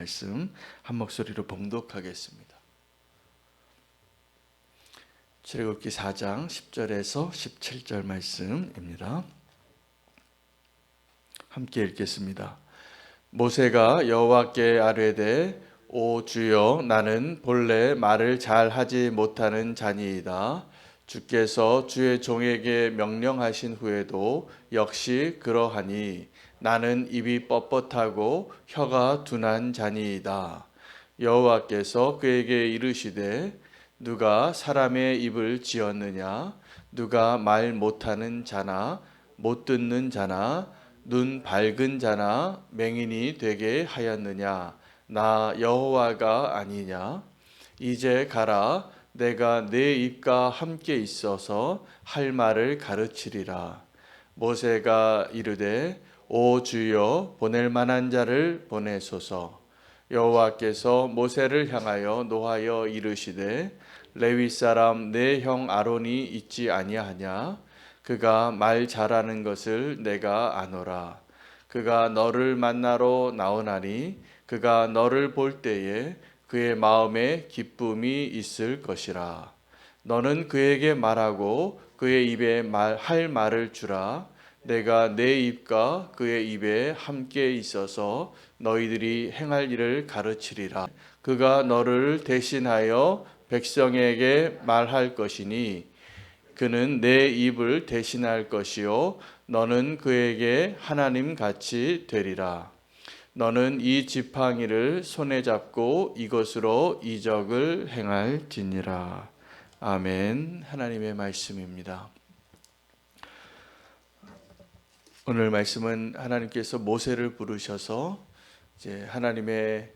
말씀 한 목소리로 봉독하겠습니다. 출애굽기 4장 10절에서 17절 말씀입니다. 함께 읽겠습니다. 모세가 여호와께 아뢰되 오 주여 나는 본래 말을 잘 하지 못하는 자니이다. 주께서 주의 종에게 명령하신 후에도 역시 그러하니 나는 입이 뻣뻣하고 혀가 둔한 자니이다. 여호와께서 그에게 이르시되 누가 사람의 입을 지었느냐? 누가 말 못하는 자나 못 듣는 자나 눈 밝은 자나 맹인이 되게 하였느냐? 나 여호와가 아니냐? 이제 가라. 내가 내 입과 함께 있어서 할 말을 가르치리라. 모세가 이르되 오 주여 보낼 만한 자를 보내소서. 여호와께서 모세를 향하여 노하여 이르시되 레위 사람 내 형 아론이 있지 아니하냐? 그가 말 잘하는 것을 내가 아노라. 그가 너를 만나러 나오나니 그가 너를 볼 때에 그의 마음에 기쁨이 있을 것이라. 너는 그에게 말하고 그의 입에 할 말을 주라. 내가 내 입과 그의 입에 함께 있어서 너희들이 행할 일을 가르치리라. 그가 너를 대신하여 백성에게 말할 것이니 그는 내 입을 대신할 것이요 너는 그에게 하나님 같이 되리라. 너는 이 지팡이를 손에 잡고 이것으로 이적을 행할지니라. 아멘. 하나님의 말씀입니다. 오늘 말씀은 하나님께서 모세를 부르셔서 이제 하나님의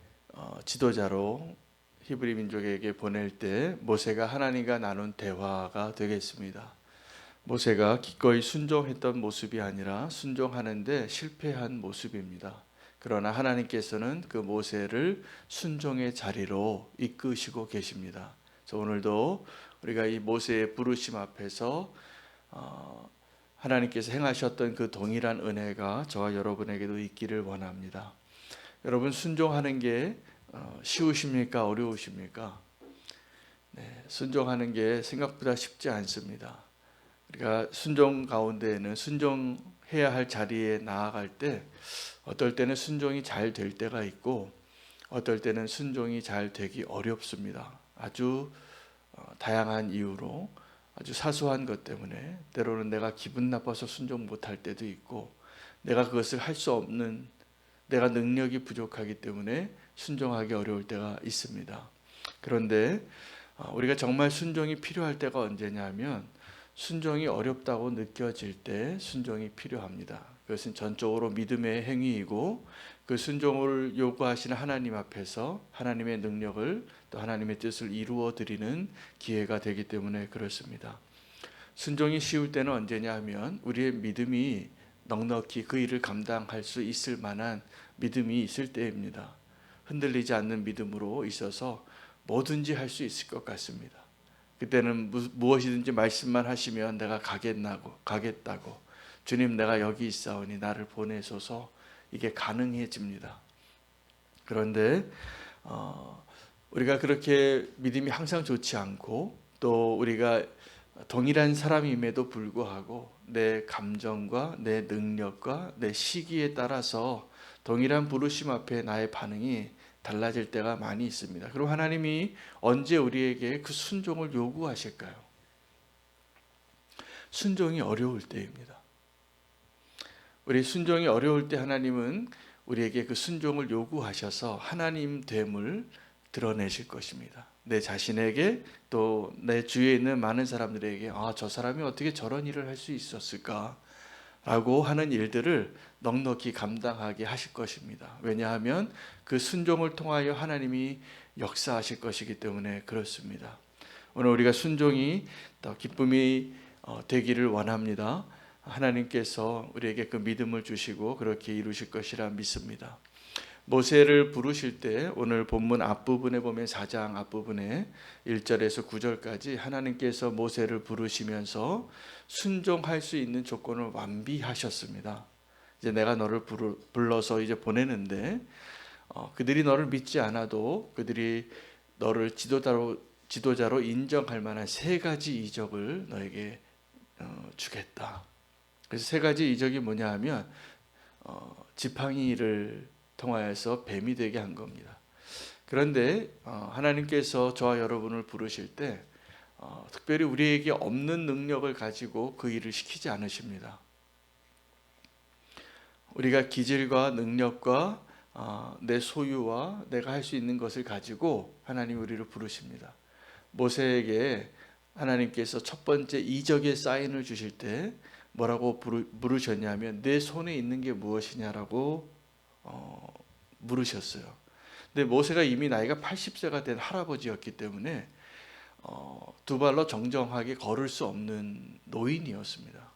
지도자로 히브리 민족에게 보낼 때 모세가 하나님과 나눈 대화가 되겠습니다. 모세가 기꺼이 순종했던 모습이 아니라 순종하는데 실패한 모습입니다. 그러나 하나님께서는 그 모세를 순종의 자리로 이끄시고 계십니다. 그래서 오늘도 우리가 이 모세의 부르심 앞에서 하나님께서 행하셨던 그 동일한 은혜가 저와 여러분에게도 있기를 원합니다. 여러분 순종하는 게 쉬우십니까? 어려우십니까? 네, 순종하는 게 생각보다 쉽지 않습니다. 우리가 순종 가운데에는 순종해야 할 자리에 나아갈 때 어떨 때는 순종이 잘 될 때가 있고 어떨 때는 순종이 잘 되기 어렵습니다. 아주 다양한 이유로 아주 사소한 것 때문에 때로는 내가 기분 나빠서 순종 못할 때도 있고 내가 그것을 할 수 없는 내가 능력이 부족하기 때문에 순종하기 어려울 때가 있습니다. 그런데 우리가 정말 순종이 필요할 때가 언제냐면 순종이 어렵다고 느껴질 때 순종이 필요합니다. 그것은 전적으로 믿음의 행위이고 그 순종을 요구하시는 하나님 앞에서 하나님의 능력을 또 하나님의 뜻을 이루어 드리는 기회가 되기 때문에 그렇습니다. 순종이 쉬울 때는 언제냐 하면 우리의 믿음이 넉넉히 그 일을 감당할 수 있을 만한 믿음이 있을 때입니다. 흔들리지 않는 믿음으로 있어서 뭐든지 할 수 있을 것 같습니다. 그때는 무엇이든지 말씀만 하시면 내가 가겠다고 주님 내가 여기 있사오니 나를 보내소서 이게 가능해집니다. 그런데 우리가 그렇게 믿음이 항상 좋지 않고 또 우리가 동일한 사람임에도 불구하고 내 감정과 내 능력과 내 시기에 따라서 동일한 부르심 앞에 나의 반응이 달라질 때가 많이 있습니다. 그럼 하나님이 언제 우리에게 그 순종을 요구하실까요? 순종이 어려울 때입니다. 우리 순종이 어려울 때 하나님은 우리에게 그 순종을 요구하셔서 하나님 됨을 드러내실 것입니다. 내 자신에게 또 내 주위에 있는 많은 사람들에게 저 사람이 어떻게 저런 일을 할 수 있었을까? 라고 하는 일들을 넉넉히 감당하게 하실 것입니다. 왜냐하면 그 순종을 통하여 하나님이 역사하실 것이기 때문에 그렇습니다. 오늘 우리가 순종이 더 기쁨이 되기를 원합니다. 하나님께서 우리에게 그 믿음을 주시고 그렇게 이루실 것이라 믿습니다. 모세를 부르실 때 오늘 본문 앞부분에 보면 4장 앞부분에 1절에서 9절까지 하나님께서 모세를 부르시면서 순종할 수 있는 조건을 완비하셨습니다. 이제 내가 너를 불러서 이제 보내는데 그들이 너를 믿지 않아도 그들이 너를 지도자로 인정할 만한 세 가지 이적을 너에게 주겠다. 그래서 세 가지 이적이 뭐냐 하면 지팡이를 통하여서 뱀이 되게 한 겁니다. 그런데 하나님께서 저와 여러분을 부르실 때 특별히 우리에게 없는 능력을 가지고 그 일을 시키지 않으십니다. 우리가 기질과 능력과 내 소유와 내가 할 수 있는 것을 가지고 하나님 우리를 부르십니다. 모세에게 하나님께서 첫 번째 이적의 사인을 주실 때 뭐라고 물으셨냐면 내 손에 있는 게 무엇이냐라고 물으셨어요. 근데 모세가 이미 나이가 80세가 된 할아버지였기 때문에 두 발로 정정하게 걸을 수 없는 노인이었습니다.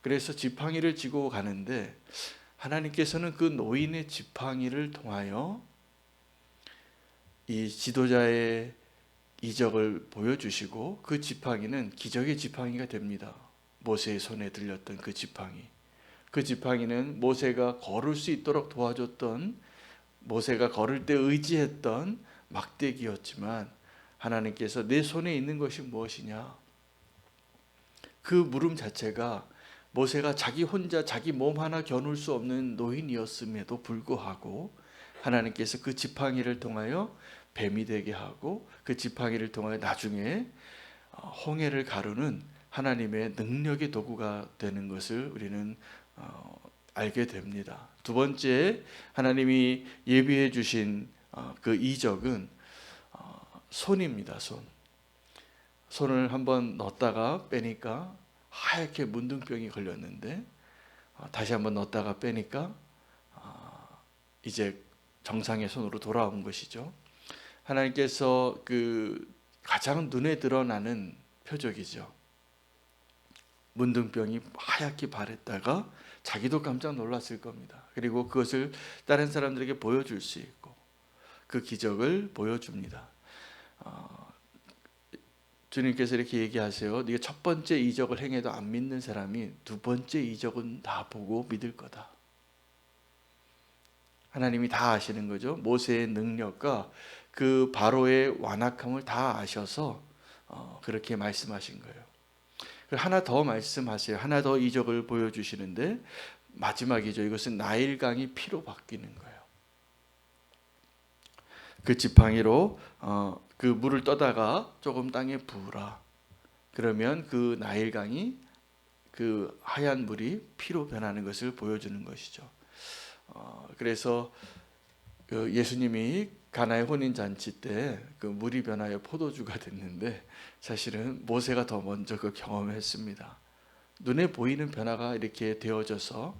그래서 지팡이를 지고 가는데 하나님께서는 그 노인의 지팡이를 통하여 이 지도자의 이적을 보여주시고 그 지팡이는 기적의 지팡이가 됩니다. 모세의 손에 들렸던 그 지팡이. 그 지팡이는 모세가 걸을 수 있도록 도와줬던, 모세가 걸을 때 의지했던 막대기였지만 하나님께서 내 손에 있는 것이 무엇이냐? 그 물음 자체가 모세가 자기 혼자 자기 몸 하나 겨눌 수 없는 노인이었음에도 불구하고 하나님께서 그 지팡이를 통하여 뱀이 되게 하고 그 지팡이를 통하여 나중에 홍해를 가르는 하나님의 능력의 도구가 되는 것을 우리는 알게 됩니다. 두 번째, 하나님이 예비해 주신 그 이적은 손입니다. 손을 한번 넣었다가 빼니까 하얗게 문둥병이 걸렸는데 다시 한번 넣었다가 빼니까 이제 정상의 손으로 돌아온 것이죠. 하나님께서 그 가장 눈에 드러나는 표적이죠. 문둥병이 하얗게 바랬다가 자기도 깜짝 놀랐을 겁니다. 그리고 그것을 다른 사람들에게 보여줄 수 있고 그 기적을 보여줍니다. 주님께서 이렇게 얘기하세요. 네가 첫 번째 이적을 행해도 안 믿는 사람이 두 번째 이적은 다 보고 믿을 거다. 하나님이 다 아시는 거죠. 모세의 능력과 그 바로의 완악함을 다 아셔서 그렇게 말씀하신 거예요. 하나 더 말씀하세요. 하나 더 이적을 보여주시는데 마지막이죠. 이것은 나일강이 피로 바뀌는 거예요. 그 지팡이로 그 물을 떠다가 조금 땅에 부으라. 그러면 그 나일강이 그 하얀 물이 피로 변하는 것을 보여주는 것이죠. 그래서 그 예수님이 가나의 혼인 잔치 때 그 물이 변하여 포도주가 됐는데 사실은 모세가 더 먼저 그 경험했습니다. 눈에 보이는 변화가 이렇게 되어져서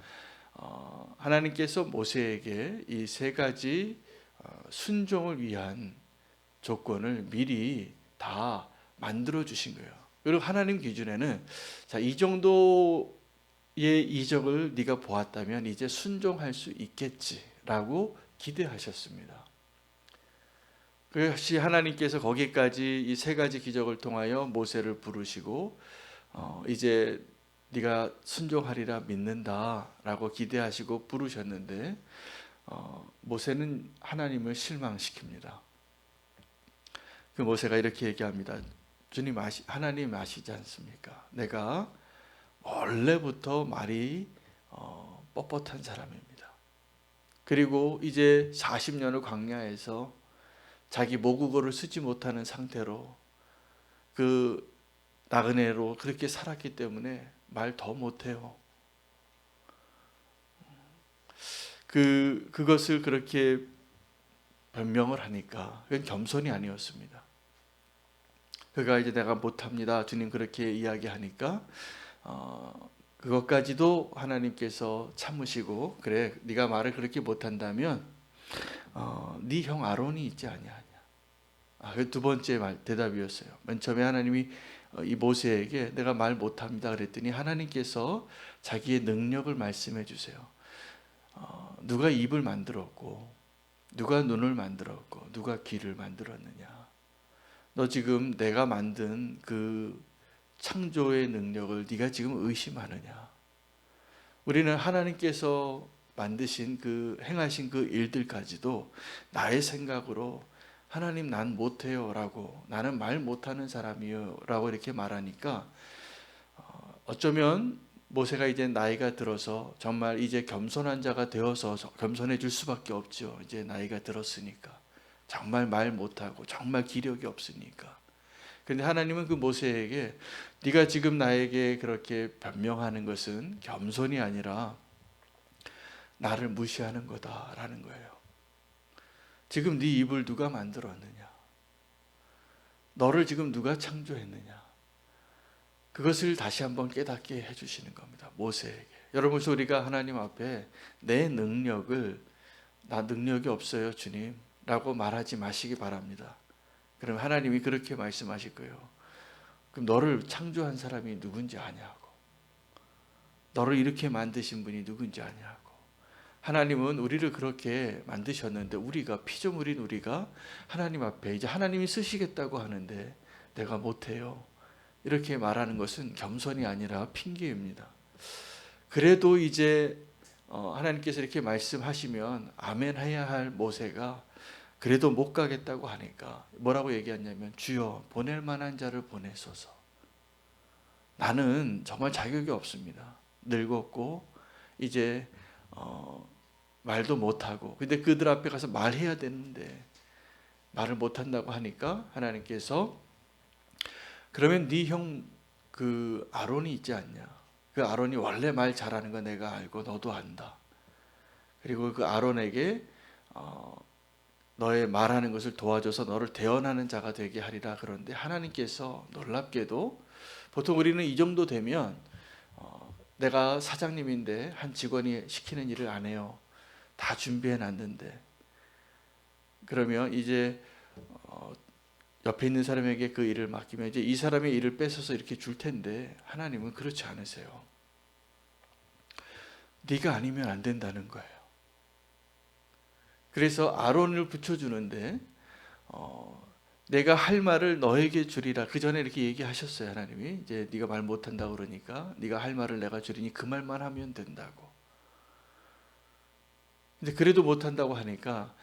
하나님께서 모세에게 이 세 가지 순종을 위한 조건을 미리 다 만들어 주신 거예요. 그리고 하나님 기준에는 자, 이 정도의 이적을 네가 보았다면 이제 순종할 수 있겠지라고 기대하셨습니다. 그것이 하나님께서 거기까지 이 세 가지 기적을 통하여 모세를 부르시고 이제 네가 순종하리라 믿는다라고 기대하시고 부르셨는데 모세는 하나님을 실망시킵니다. 그 모세가 이렇게 얘기합니다. 주님 하나님 아시지 않습니까? 내가 원래부터 말이 뻣뻣한 사람입니다. 그리고 이제 40년을 광야에서 자기 모국어를 쓰지 못하는 상태로 그 나그네로 그렇게 살았기 때문에 말 더 못해요. 그것을 그렇게 변명을 하니까 그건 겸손이 아니었습니다. 그가 이제 내가 못합니다. 주님 그렇게 이야기하니까 그것까지도 하나님께서 참으시고 그래 네가 말을 그렇게 못한다면 네 형 아론이 있지 아니하냐. 그 두 번째 대답이었어요. 맨 처음에 하나님이 이 모세에게 내가 말 못합니다 그랬더니 하나님께서 자기의 능력을 말씀해 주세요. 누가 입을 만들었고 누가 눈을 만들었고 누가 귀를 만들었느냐. 너 지금 내가 만든 그 창조의 능력을 네가 지금 의심하느냐. 우리는 하나님께서 만드신 그 행하신 그 일들까지도 나의 생각으로 하나님 난 못해요 라고, 나는 말 못하는 사람이요 라고 이렇게 말하니까 어쩌면 모세가 이제 나이가 들어서 정말 이제 겸손한 자가 되어서 겸손해질 수밖에 없죠. 이제 나이가 들었으니까 정말 말 못하고 정말 기력이 없으니까. 근데 하나님은 그 모세에게 네가 지금 나에게 그렇게 변명하는 것은 겸손이 아니라 나를 무시하는 거다라는 거예요. 지금 네 입을 누가 만들었느냐? 너를 지금 누가 창조했느냐? 그것을 다시 한번 깨닫게 해주시는 겁니다. 모세에게. 여러분, 우리가 하나님 앞에 내 능력을 나 능력이 없어요 주님 라고 말하지 마시기 바랍니다. 그럼 하나님이 그렇게 말씀하실 거예요. 그럼 너를 창조한 사람이 누군지 아냐고, 너를 이렇게 만드신 분이 누군지 아냐고. 하나님은 우리를 그렇게 만드셨는데 우리가 피조물인 우리가 하나님 앞에 이제 하나님이 쓰시겠다고 하는데 내가 못해요 이렇게 말하는 것은 겸손이 아니라 핑계입니다. 그래도 이제 하나님께서 이렇게 말씀하시면 아멘 해야 할 모세가 그래도 못 가겠다고 하니까 뭐라고 얘기했냐면 주여 보낼 만한 자를 보내소서. 나는 정말 자격이 없습니다. 늙었고 이제 말도 못하고, 근데 그들 앞에 가서 말해야 되는데 말을 못한다고 하니까 하나님께서 그러면 네 형 그 아론이 있지 않냐, 그 아론이 원래 말 잘하는 거 내가 알고 너도 안다. 그리고 그 아론에게 너의 말하는 것을 도와줘서 너를 대언하는 자가 되게 하리라. 그런데 하나님께서 놀랍게도 보통 우리는 이 정도 되면 내가 사장님인데 한 직원이 시키는 일을 안 해요. 다 준비해 놨는데. 그러면 이제 옆에 있는 사람에게 그 일을 맡기면 이제 이 사람의 일을 뺏어서 이렇게 줄 텐데 하나님은 그렇지 않으세요. 네가 아니면 안 된다는 거예요. 그래서 아론을 붙여주는데 내가 할 말을 너에게 주리라. 그 전에 이렇게 얘기하셨어요. 하나님이 이제 네가 말 못한다고 그러니까 네가 할 말을 내가 주리니 그 말만 하면 된다고. 근데 그래도 못한다고 하니까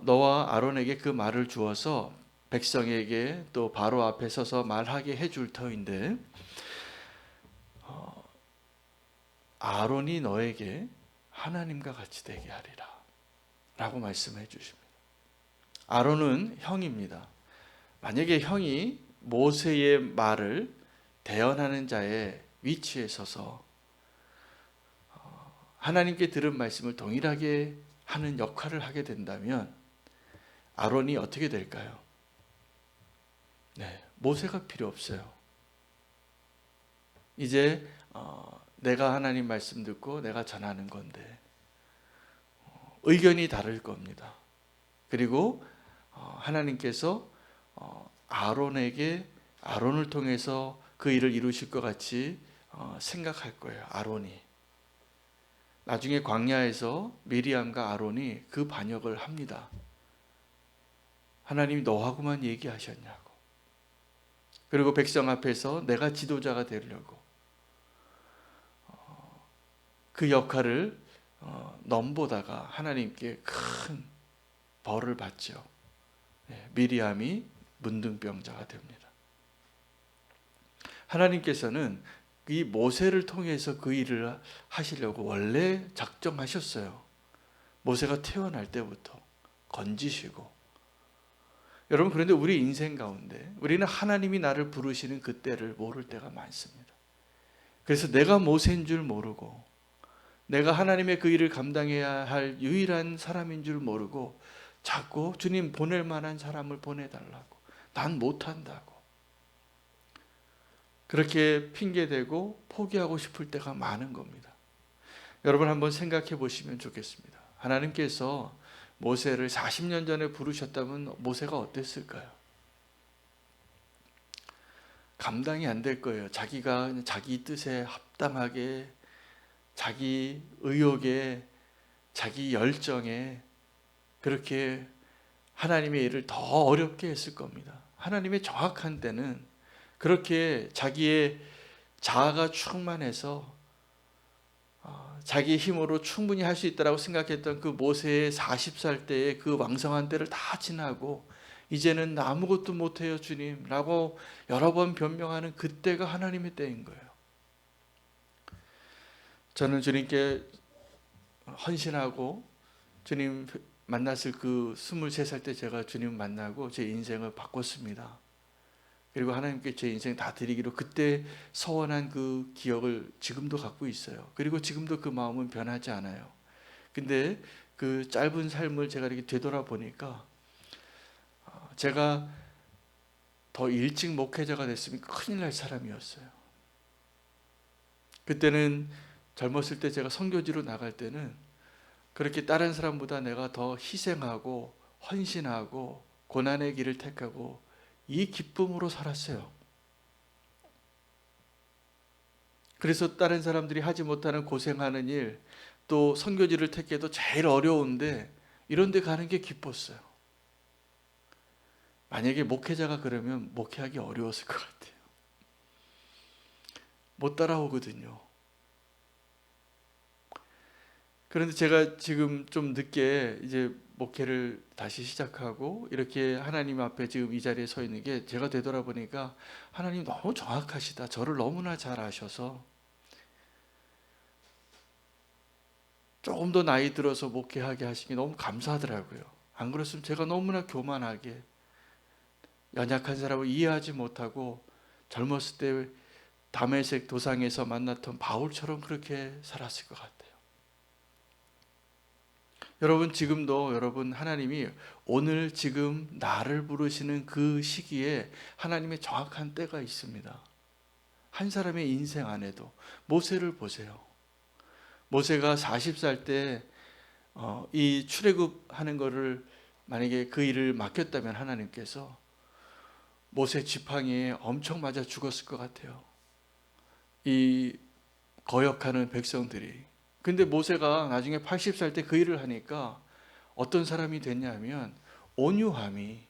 너와 아론에게 그 말을 주어서 백성에게 또 바로 앞에 서서 말하게 해줄 터인데 아론이 너에게 하나님과 같이 되게 하리라 라고 말씀해 주십니다. 아론은 형입니다. 만약에 형이 모세의 말을 대언하는 자의 위치에 서서 하나님께 들은 말씀을 동일하게 하는 역할을 하게 된다면 아론이 어떻게 될까요? 네, 모세가 필요 없어요. 이제 내가 하나님 말씀 듣고 내가 전하는 건데 의견이 다를 겁니다. 그리고 하나님께서 아론을 통해서 그 일을 이루실 것 같이 생각할 거예요. 아론이 나중에 광야에서 미리암과 아론이 그 반역을 합니다. 하나님이 너하고만 얘기하셨냐고. 그리고 백성 앞에서 내가 지도자가 되려고 그 역할을 넘보다가 하나님께 큰 벌을 받죠. 미리암이 문둥병자가 됩니다. 하나님께서는 이 모세를 통해서 그 일을 하시려고 원래 작정하셨어요. 모세가 태어날 때부터 건지시고. 여러분, 그런데 우리 인생 가운데 우리는 하나님이 나를 부르시는 그 때를 모를 때가 많습니다. 그래서 내가 모세인 줄 모르고 내가 하나님의 그 일을 감당해야 할 유일한 사람인 줄 모르고 자꾸 주님 보낼 만한 사람을 보내달라고, 난 못한다고 그렇게 핑계대고 포기하고 싶을 때가 많은 겁니다. 여러분 한번 생각해 보시면 좋겠습니다. 하나님께서 모세를 40년 전에 부르셨다면 모세가 어땠을까요? 감당이 안 될 거예요. 자기가 자기 뜻에 합당하게, 자기 의욕에, 자기 열정에 그렇게 하나님의 일을 더 어렵게 했을 겁니다. 하나님의 정확한 때는 그렇게 자기의 자아가 충만해서 자기 힘으로 충분히 할 수 있다라고 생각했던 그 모세의 40살 때의 그 왕성한 때를 다 지나고 이제는 나 아무것도 못해요 주님 라고 여러 번 변명하는 그때가 하나님의 때인 거예요. 저는 주님께 헌신하고 주님 만났을 그 23살 때 제가 주님 만나고 제 인생을 바꿨습니다. 그리고 하나님께 제 인생 다 드리기로 그때 서원한 그 기억을 지금도 갖고 있어요. 그리고 지금도 그 마음은 변하지 않아요. 근데 그 짧은 삶을 제가 이렇게 되돌아보니까 제가 더 일찍 목회자가 됐으면 큰일 날 사람이었어요. 그때는 젊었을 때 제가 선교지로 나갈 때는 그렇게 다른 사람보다 내가 더 희생하고 헌신하고 고난의 길을 택하고 이 기쁨으로 살았어요. 그래서 다른 사람들이 하지 못하는 고생하는 일, 또 선교지를 택해도 제일 어려운데 이런 데 가는 게 기뻤어요. 만약에 목회자가 그러면 목회하기 어려웠을 것 같아요. 못 따라오거든요. 그런데 제가 지금 좀 늦게 이제 목회를 다시 시작하고 이렇게 하나님 앞에 지금 이 자리에 서 있는 게 제가 되돌아보니까 하나님 너무 정확하시다. 저를 너무나 잘 아셔서 조금 더 나이 들어서 목회하게 하시기 너무 감사하더라고요. 안 그랬으면 제가 너무나 교만하게 연약한 사람을 이해하지 못하고 젊었을 때 다메섹 도상에서 만났던 바울처럼 그렇게 살았을 것 같아요. 여러분 지금도 여러분 하나님이 오늘 지금 나를 부르시는 그 시기에 하나님의 정확한 때가 있습니다. 한 사람의 인생 안에도 모세를 보세요. 모세가 40살 때 이 출애굽하는 거를 만약에 그 일을 맡겼다면 하나님께서 모세 지팡이에 엄청 맞아 죽었을 것 같아요. 이 거역하는 백성들이. 근데 모세가 나중에 80살 때 그 일을 하니까 어떤 사람이 됐냐면 온유함이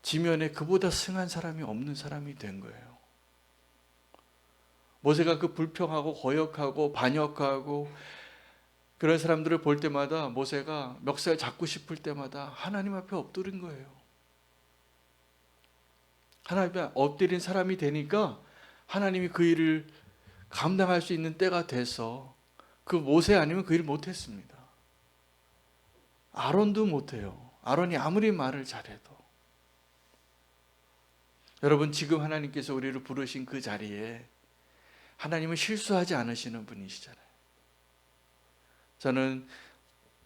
지면에 그보다 승한 사람이 없는 사람이 된 거예요. 모세가 그 불평하고 거역하고 반역하고 그런 사람들을 볼 때마다 모세가 멱살 잡고 싶을 때마다 하나님 앞에 엎드린 거예요. 하나님 앞에 엎드린 사람이 되니까 하나님이 그 일을 감당할 수 있는 때가 돼서 그 모세 아니면 그 일 못했습니다. 아론도 못해요. 아론이 아무리 말을 잘해도. 여러분 지금 하나님께서 우리를 부르신 그 자리에 하나님은 실수하지 않으시는 분이시잖아요. 저는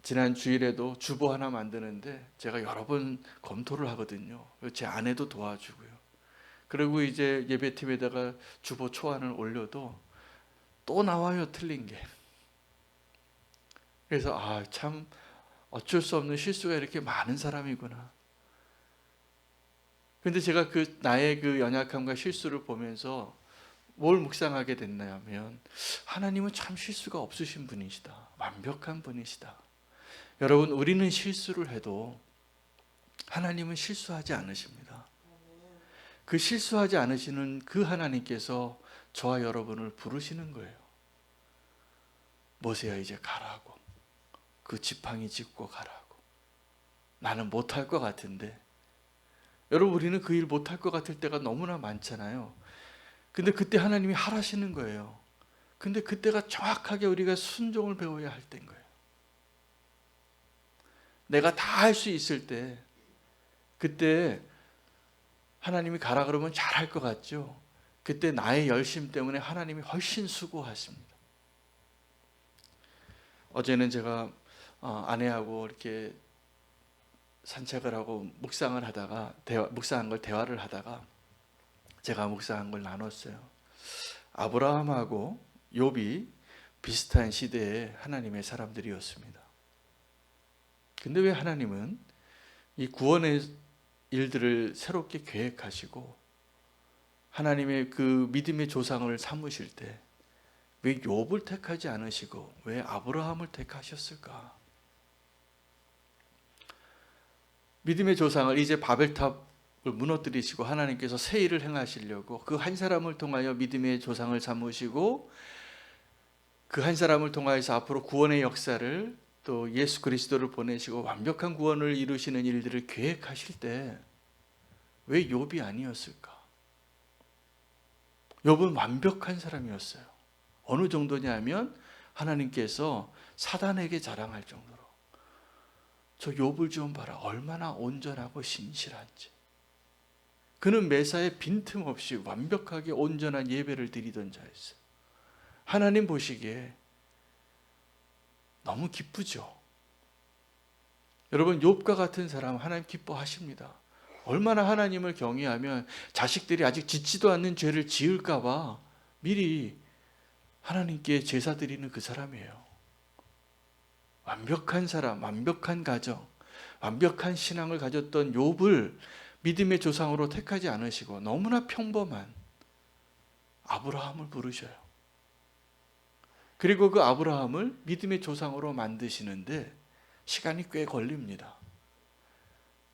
지난 주일에도 주보 하나 만드는데 제가 여러 번 검토를 하거든요. 제 아내도 도와주고요. 그리고 이제 예배팀에다가 주보 초안을 올려도 또 나와요, 틀린 게. 그래서 참 어쩔 수 없는 실수가 이렇게 많은 사람이구나. 근데 제가 나의 그 연약함과 실수를 보면서 뭘 묵상하게 됐냐면 하나님은 참 실수가 없으신 분이시다. 완벽한 분이시다. 여러분 우리는 실수를 해도 하나님은 실수하지 않으십니다. 그 실수하지 않으시는 그 하나님께서 저와 여러분을 부르시는 거예요. 모세야 이제 가라고. 그 지팡이 짚고 가라고. 나는 못할 것 같은데. 여러분 우리는 그 일 못할 것 같을 때가 너무나 많잖아요. 근데 그때 하나님이 하라시는 거예요. 근데 그때가 정확하게 우리가 순종을 배워야 할 때인 거예요. 내가 다 할 수 있을 때 그때 하나님이 가라 그러면 잘할 것 같죠. 그때 나의 열심 때문에 하나님이 훨씬 수고하십니다. 어제는 제가 아내하고 이렇게 산책을 하고 묵상을 하다가 묵상한 걸 대화를 하다가 제가 묵상한 걸 나눴어요. 아브라함하고 욥이 비슷한 시대의 하나님의 사람들이었습니다. 근데 왜 하나님은 이 구원의 일들을 새롭게 계획하시고 하나님의 그 믿음의 조상을 삼으실 때 왜 욥을 택하지 않으시고 왜 아브라함을 택하셨을까? 믿음의 조상을 이제 바벨탑을 무너뜨리시고 하나님께서 새 일을 행하시려고 그 한 사람을 통하여 믿음의 조상을 삼으시고 그 한 사람을 통하여서 앞으로 구원의 역사를 또 예수 그리스도를 보내시고 완벽한 구원을 이루시는 일들을 계획하실 때 왜 욥이 아니었을까? 욥은 완벽한 사람이었어요. 어느 정도냐면 하나님께서 사단에게 자랑할 정도로 저 욥을 좀 봐라. 얼마나 온전하고 신실한지. 그는 매사에 빈틈없이 완벽하게 온전한 예배를 드리던 자였어요. 하나님 보시기에 너무 기쁘죠. 여러분, 욥과 같은 사람 하나님 기뻐하십니다. 얼마나 하나님을 경외하면 자식들이 아직 짓지도 않는 죄를 지을까 봐 미리 하나님께 제사 드리는 그 사람이에요. 완벽한 사람, 완벽한 가정, 완벽한 신앙을 가졌던 욥을 믿음의 조상으로 택하지 않으시고 너무나 평범한 아브라함을 부르셔요. 그리고 그 아브라함을 믿음의 조상으로 만드시는데 시간이 꽤 걸립니다.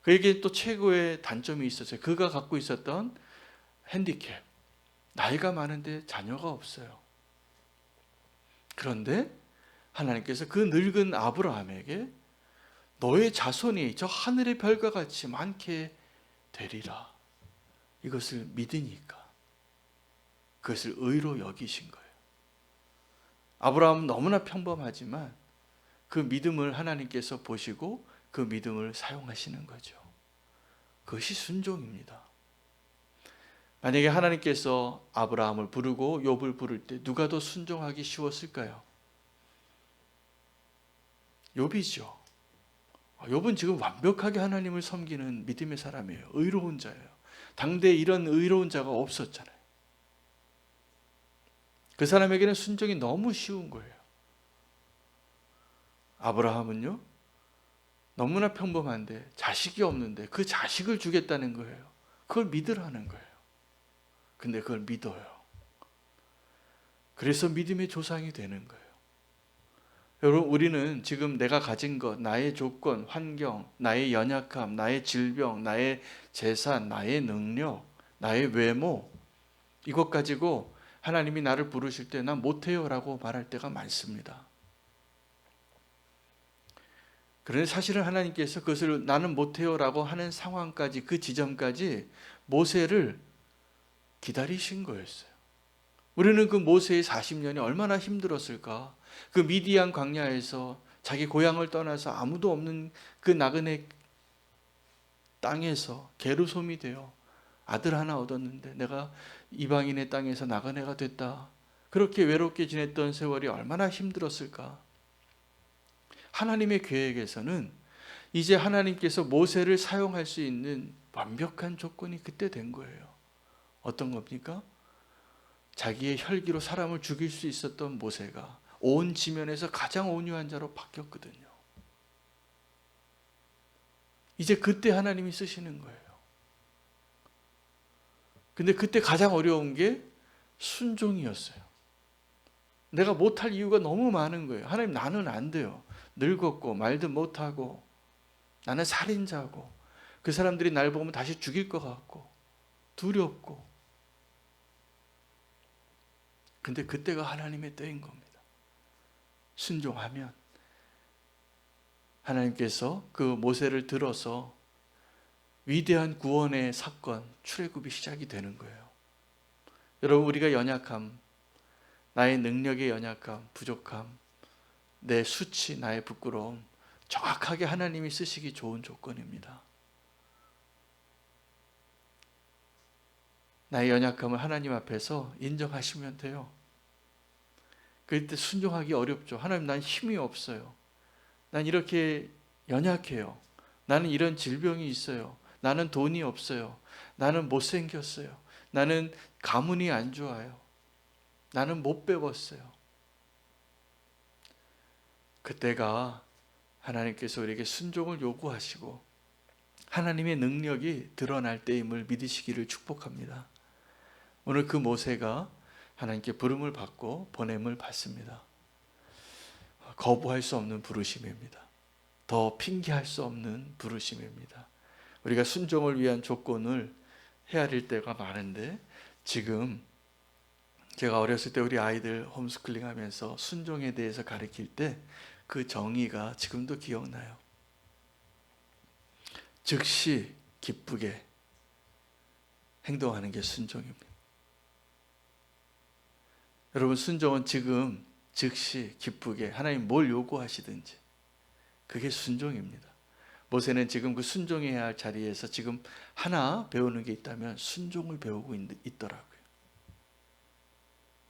그에게 또 최고의 단점이 있었어요. 그가 갖고 있었던 핸디캡. 나이가 많은데 자녀가 없어요. 그런데 하나님께서 그 늙은 아브라함에게 너의 자손이 저 하늘의 별과 같이 많게 되리라. 이것을 믿으니까 그것을 의로 여기신 거예요. 아브라함은 너무나 평범하지만 그 믿음을 하나님께서 보시고 그 믿음을 사용하시는 거죠. 그것이 순종입니다. 만약에 하나님께서 아브라함을 부르고 욥을 부를 때 누가 더 순종하기 쉬웠을까요? 욥이죠. 욥은 지금 완벽하게 하나님을 섬기는 믿음의 사람이에요. 의로운 자예요. 당대에 이런 의로운 자가 없었잖아요. 그 사람에게는 순종이 너무 쉬운 거예요. 아브라함은요, 너무나 평범한데 자식이 없는데 그 자식을 주겠다는 거예요. 그걸 믿으라는 거예요. 근데 그걸 믿어요. 그래서 믿음의 조상이 되는 거예요. 여러분, 우리는 지금 내가 가진 것, 나의 조건, 환경, 나의 연약함, 나의 질병, 나의 재산, 나의 능력, 나의 외모, 이것 가지고 하나님이 나를 부르실 때 난 못해요 라고 말할 때가 많습니다. 그런데 사실은 하나님께서 그것을 나는 못해요 라고 하는 상황까지, 그 지점까지 모세를 기다리신 거였어요. 우리는 그 모세의 40년이 얼마나 힘들었을까. 그 미디안 광야에서 자기 고향을 떠나서 아무도 없는 그 나그네 땅에서 게르솜이 되어 아들 하나 얻었는데 내가 이방인의 땅에서 나그네가 됐다. 그렇게 외롭게 지냈던 세월이 얼마나 힘들었을까. 하나님의 계획에서는 이제 하나님께서 모세를 사용할 수 있는 완벽한 조건이 그때 된 거예요. 어떤 겁니까? 자기의 혈기로 사람을 죽일 수 있었던 모세가 온 지면에서 가장 온유한 자로 바뀌었거든요. 이제 그때 하나님이 쓰시는 거예요. 근데 그때 가장 어려운 게 순종이었어요. 내가 못할 이유가 너무 많은 거예요. 하나님, 나는 안 돼요. 늙었고 말도 못하고 나는 살인자고 그 사람들이 날 보면 다시 죽일 것 같고 두렵고. 근데 그때가 하나님의 때인 겁니다. 순종하면 하나님께서 그 모세를 들어서 위대한 구원의 사건, 출애굽이 시작이 되는 거예요. 여러분, 우리가 연약함, 나의 능력의 연약함, 부족함, 내 수치, 나의 부끄러움, 정확하게 하나님이 쓰시기 좋은 조건입니다. 나의 연약함을 하나님 앞에서 인정하시면 돼요. 그때 순종하기 어렵죠. 하나님, 난 힘이 없어요. 난 이렇게 연약해요. 나는 이런 질병이 있어요. 나는 돈이 없어요. 나는 못생겼어요. 나는 가문이 안 좋아요. 나는 못 배웠어요. 그때가 하나님께서 우리에게 순종을 요구하시고 하나님의 능력이 드러날 때임을 믿으시기를 축복합니다. 오늘 그 모세가 하나님께 부름을 받고 보냄을 받습니다. 거부할 수 없는 부르심입니다. 더 핑계할 수 없는 부르심입니다. 우리가 순종을 위한 조건을 헤아릴 때가 많은데 지금 제가 어렸을 때 우리 아이들 홈스쿨링 하면서 순종에 대해서 가르칠 때 그 정의가 지금도 기억나요. 즉시 기쁘게 행동하는 게 순종입니다. 여러분, 순종은 지금 즉시 기쁘게 하나님 뭘 요구하시든지 그게 순종입니다. 모세는 지금 그 순종해야 할 자리에서 지금 하나 배우는 게 있다면 순종을 배우고 있더라고요.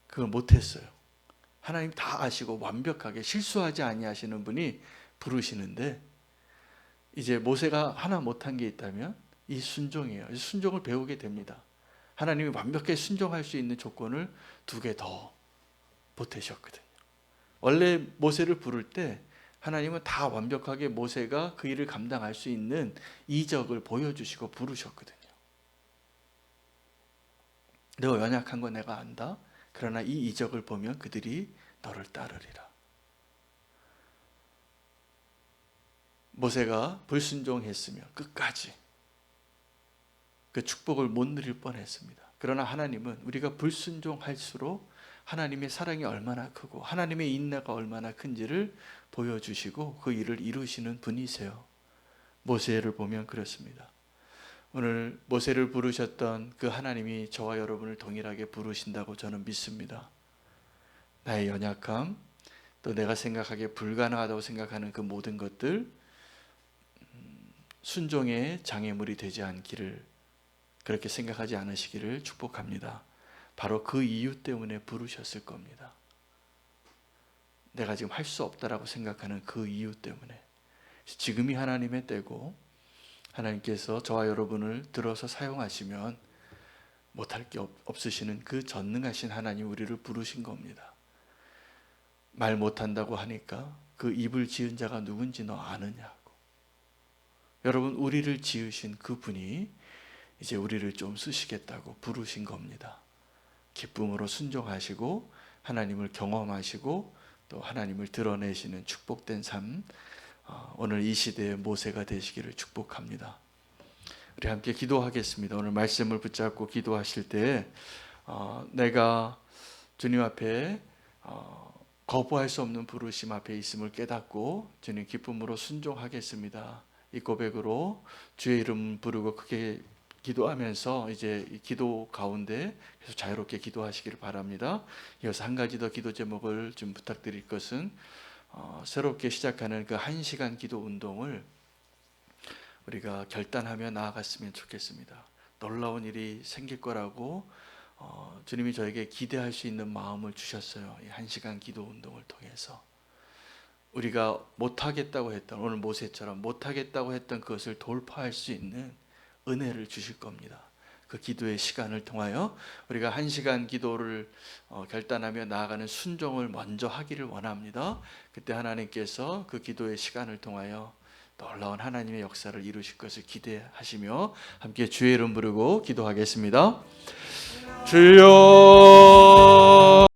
그걸 못했어요. 하나님 다 아시고 완벽하게 실수하지 아니하시는 분이 부르시는데 이제 모세가 하나 못한 게 있다면 이 순종이에요. 순종을 배우게 됩니다. 하나님이 완벽하게 순종할 수 있는 조건을 2개 더 보태셨거든요. 원래 모세를 부를 때 하나님은 다 완벽하게 모세가 그 일을 감당할 수 있는 이적을 보여주시고 부르셨거든요. 너 연약한 거 내가 안다. 그러나 이 이적을 보면 그들이 너를 따르리라. 모세가 불순종했으면 끝까지 그 축복을 못 누릴 뻔했습니다. 그러나 하나님은 우리가 불순종할수록 하나님의 사랑이 얼마나 크고 하나님의 인내가 얼마나 큰지를 보여주시고 그 일을 이루시는 분이세요. 모세를 보면 그렇습니다. 오늘 모세를 부르셨던 그 하나님이 저와 여러분을 동일하게 부르신다고 저는 믿습니다. 나의 연약함, 또 내가 생각하기에 불가능하다고 생각하는 그 모든 것들 순종의 장애물이 되지 않기를, 그렇게 생각하지 않으시기를 축복합니다. 바로 그 이유 때문에 부르셨을 겁니다. 내가 지금 할 수 없다라고 생각하는 그 이유 때문에. 지금이 하나님의 때고 하나님께서 저와 여러분을 들어서 사용하시면 못할 게 없으시는 그 전능하신 하나님 우리를 부르신 겁니다. 말 못한다고 하니까 그 입을 지은 자가 누군지 너 아느냐고. 여러분, 우리를 지으신 그분이 이제 우리를 좀 쓰시겠다고 부르신 겁니다. 기쁨으로 순종하시고 하나님을 경험하시고 또 하나님을 드러내시는 축복된 삶, 오늘 이 시대의 모세가 되시기를 축복합니다. 우리 함께 기도하겠습니다. 오늘 말씀을 붙잡고 기도하실 때 내가 주님 앞에 거부할 수 없는 부르심 앞에 있음을 깨닫고 주님 기쁨으로 순종하겠습니다. 이 고백으로 주의 이름 부르고 크게 기도하면서 이제 기도 가운데 계속 자유롭게 기도하시기를 바랍니다. 이어서 한 가지 더 기도 제목을 좀 부탁드릴 것은 새롭게 시작하는 그 1시간 기도 운동을 우리가 결단하며 나아갔으면 좋겠습니다. 놀라운 일이 생길 거라고 주님이 저에게 기대할 수 있는 마음을 주셨어요. 이 1시간 기도 운동을 통해서 우리가 못하겠다고 했던, 오늘 모세처럼 못하겠다고 했던 그것을 돌파할 수 있는 은혜를 주실 겁니다. 그 기도의 시간을 통하여 우리가 1시간 기도를 결단하며 나아가는 순종을 먼저 하기를 원합니다. 그때 하나님께서 그 기도의 시간을 통하여 놀라운 하나님의 역사를 이루실 것을 기대하시며 함께 주의 이름 부르고 기도하겠습니다. 주여